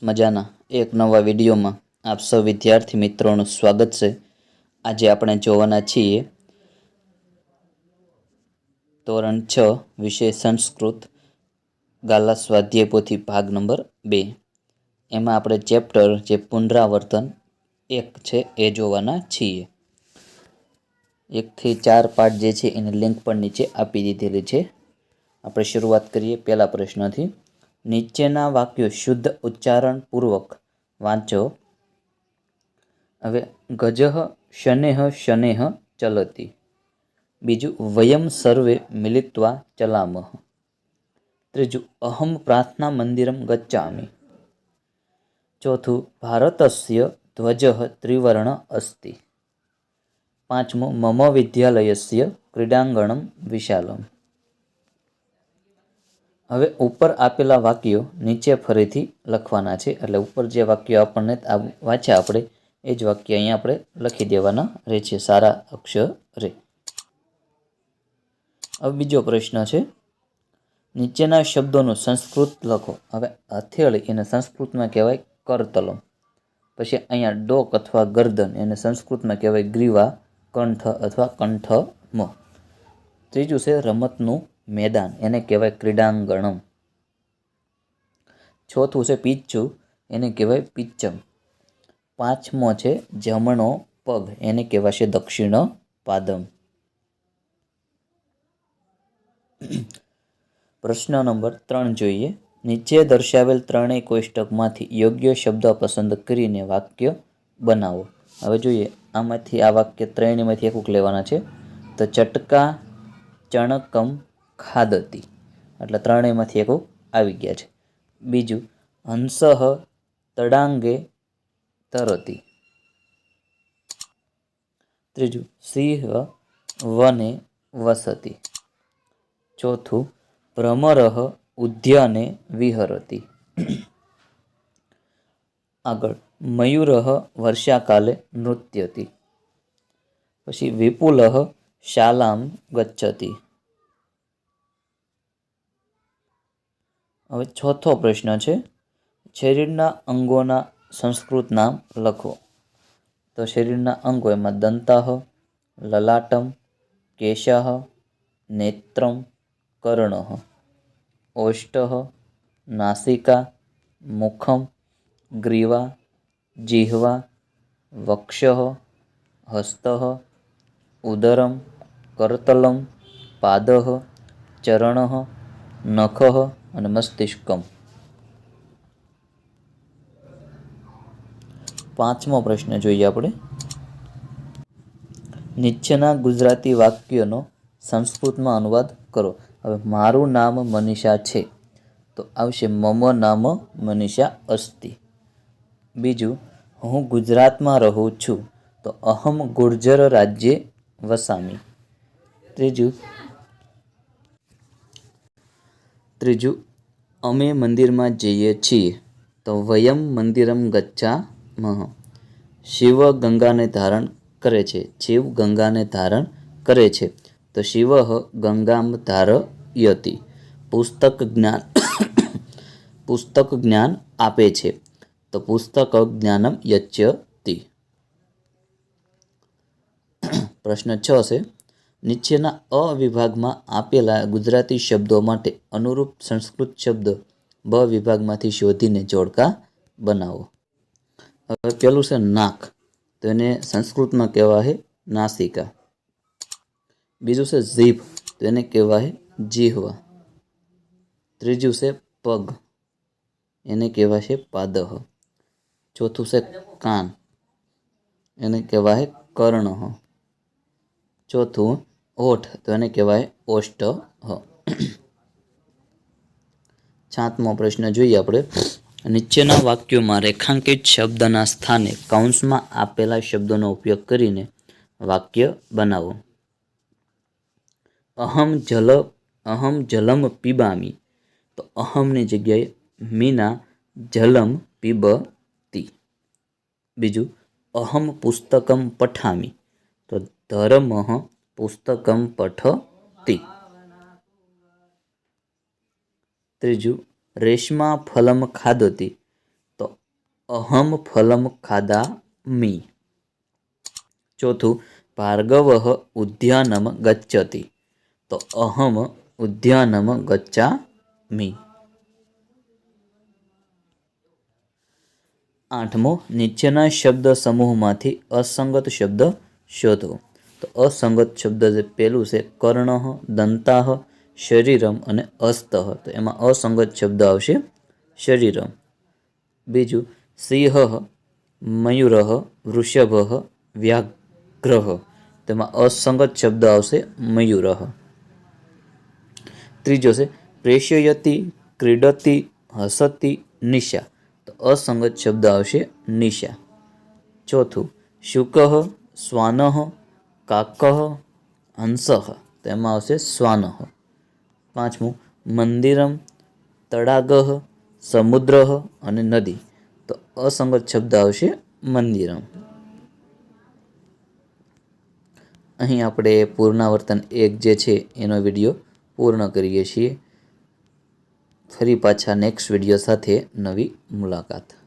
મજાના એક નવા વિડીયોમાં આપ સૌ વિદ્યાર્થી મિત્રોનું સ્વાગત છે। આજે આપણે જોવાના છીએ ધોરણ 6 વિષય સંસ્કૃત ગાલા સ્વાધ્યાય પોથી ભાગ નંબર 2। એમાં આપણે ચેપ્ટર જે પુનરાવર્તન 1 છે એ જોવાના છીએ। 1 થી 4 પાઠ જે છે એની લિંક પણ નીચે આપી દીધેલી છે। આપણે શરૂઆત કરીએ પહેલા પ્રશ્નથી। નીચેના વાક્યો શુદ્ધ ઉચ્ચારણ પૂર્વક વાંચો। હવે ગજઃ શનેઃ શનેઃ ચલતિ। બીજું વયમ સર્વે મિલિત્વા ચલામઃ। ત્રીજું અહમ પ્રાર્થના મંદિરમ ગચ્છામિ। ચોથું ભારતસ્ય ધ્વજઃ ત્રિવર્ણ અસ્તિ। પાંચમું મમ વિદ્યાલયસ્ય ક્રીડાંગણમ વિશાલમ। હવે ઉપર આપેલા વાક્યો નીચે ફરીથી લખવાના છે, એટલે ઉપર જે વાક્યો આપણને વાંચ્યા આપણે એ જ વાક્ય અહીંયા આપણે લખી દેવાના રહે છે સારા અક્ષરે। હવે બીજો પ્રશ્ન છે, નીચેના શબ્દોનું સંસ્કૃત લખો। હવે હથેળી એને સંસ્કૃતમાં કહેવાય કરતલમ। પછી અહીંયા ડોક અથવા ગરદન એને સંસ્કૃતમાં કહેવાય ગ્રીવા, કંઠ અથવા કંઠમ। ત્રીજું છે રમતનું મેદાન, એને કહેવાય ક્રીડાંગણમ। ચોથું છે પીચ્છું, એને કહેવાય પિચ્ચમ। પાંચમો છે જમણો પગ, એને કહેવાશે દક્ષિણ પાદમ। પ્રશ્ન નંબર 3 જોઈએ। નીચે દર્શાવેલ ત્રણેય કોષ્ટકમાંથી યોગ્ય શબ્દ પસંદ કરીને વાક્ય બનાવો। હવે જોઈએ આમાંથી આ વાક્ય ત્રણેયમાંથી એકું લેવાના છે। તો ચટકા ચણકમ ખાદતી, એટલે ત્રણેયમાંથી એકું આવી ગયા છે। બીજું હંસઃ તડાંગે તરતી। ત્રીજું સિંહ વને વસતી। ચોથું ભ્રમરઃ ઉદ્યાને વિહરતી। આગળ મયુરઃ વર્ષાકાલે નૃત્યતિ। પછી વિપુલઃ શાલામ ગચ્છતિ। હવે ચોથો પ્રશ્ન છે, શરીરના અંગોના સંસ્કૃત નામ લખો। તો શરીરના અંગો એમાં દંતાઃ, લલાટમ, કેશઃ, નેત્રમ, કર્ણઃ, ઓષ્ઠઃ, નાસિકા, મુખમ, ગ્રીવા, જીહ્વા, વક્ષઃ, હસ્તઃ, ઉદરમ, કરતલમ, પાદઃ, ચરણઃ, નખઃ અને મસ્તિષ્કમ। પાંચમો પ્રશ્ન જોઈએ આપણે। નીચેના ગુજરાતી વાક્યોનો સંસ્કૃતમાં અનુવાદ કરો। હવે મારું નામ મનીષા છે, તો આવશે મમ નામ મનીષા અસ્તિ। બીજું હું ગુજરાતમાં રહું છું, તો અહમ ગુર્જર રાજ્યે વસામી। ત્રીજું અમે મંદિરમાં જઈએ છીએ, તો વયમ મંદિરમ ગચ્છામઃ। શિવ ગંગાને ધારણ કરે છે, શિવ ગંગાને ધારણ કરે છે, તો શિવઃ ગંગામ ધારયતિ। પુસ્તક જ્ઞાન આપે છે, તો પુસ્તક જ્ઞાનમ યચ્યતિ। પ્રશ્ન 6 છે, નીચેના અ વિભાગમાં આપેલા ગુજરાતી શબ્દો માટે અનુરૂપ સંસ્કૃત શબ્દ બ વિભાગમાંથી શોધીને જોડકા બનાવો। હવે પેલું છે નાક, તો એને સંસ્કૃતમાં કહેવાય નાસિકા। બીજું છે જીભ, તો એને કહેવાય જીહ્વા। ત્રીજું છે પગ, એને કહેવાશે પાદઃ। ચોથું છે કાન, એને કહેવાય કર્ણઃ। ચોથું ઓઠ, તો એને કહેવાય ઓષ્ઠઃ। સાતમો પ્રશ્ન જોઈએ આપણે। નીચેના વાક્યોમાં રેખાંકિત શબ્દના સ્થાને કૌંસમાં આપેલા શબ્દોનો ઉપયોગ કરીને વાક્ય બનાવો। અહમ જલમ પીબામી, તો અહમની જગ્યાએ મીના જલમ પીબતી। બીજું અહમ પુસ્તકમ પઠામી, તો ધર્મઃ પુસ્તકમ પઠતિ। ત્રીજું રેશમા ફલમ ખાદતી, તો અહમ ફલમ ખાદામિ. ચોથું, ભાર્ગવઃ ઉદ્યાનમ ગચ્છતિ. તો અહમ ઉદ્યાનમ ગચ્છામિ. આઠમો, નીચેના શબ્દ સમૂહમાંથી અસંગત શબ્દ શોધો. તો અસંગત શબ્દ જે પહેલું છે કર્ણ, દંતાહ, શરીરમ અને અસ્તઃ. તો એમાં અસંગત શબ્દ આવશે શરીરમ. બીજું, સિંહ, મયુર, વૃષભ, વ્યાઘ્ર. તેમાં અસંગત શબ્દ આવશે મયુર. ત્રીજો છે પ્રેષયતિ, ક્રીડતિ, હસતી, નિશા. તો અસંગત શબ્દ આવશે નિશા. ચોથું, શુકઃ, શ્વાનઃ, કાકઃ, હંસઃ. તેમાં આવશે શ્વાનઃ. પાંચમું, મંદિરમ, તડાગઃ, સમુદ્ર અને નદી. તો અસંગત શબ્દ આવશે મંદિરમ. અહીં આપણે પુનરાવર્તન 1 જે છે એનો વિડીયો પૂર્ણ કરીએ છીએ. ફરી પાછા નેક્સ્ટ વિડીયો સાથે નવી મુલાકાત.